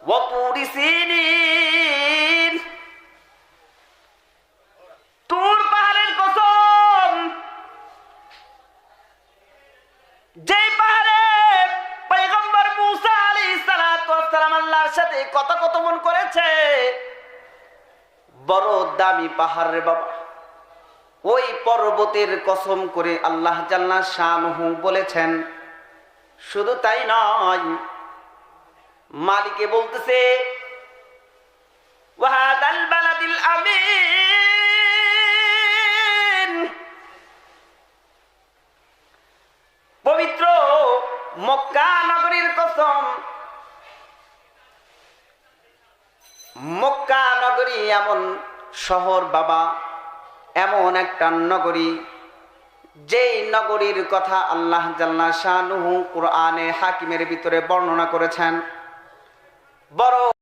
ওয়া তুরি সিনিন, তুর পাহাড়ের কসম, যে পাহাড়ে পয়গম্বর মুসা আলাইহিস সালাতু ওয়াস সালাম আল্লাহর সাথে কথোপকথন করেছে, বড় দামি পাহাড় রে বাবা। ওই পর্বতের কসম করে আল্লাহ জাল্লা শানুহু বলেছেন। শুধু তাই নয়, মালিকে বলতেছে ওয়াহাদাল বালাদিল আমিন, পবিত্র মক্কা নগরীর কসম। মক্কা নগরী এমন শহর বাবা, এমন একটা নগরী, যেই নগরীর কথা আল্লাহ জাল্লা শানুহু কুরআনে হাকিমের ভিতরে বর্ণনা করেছেন।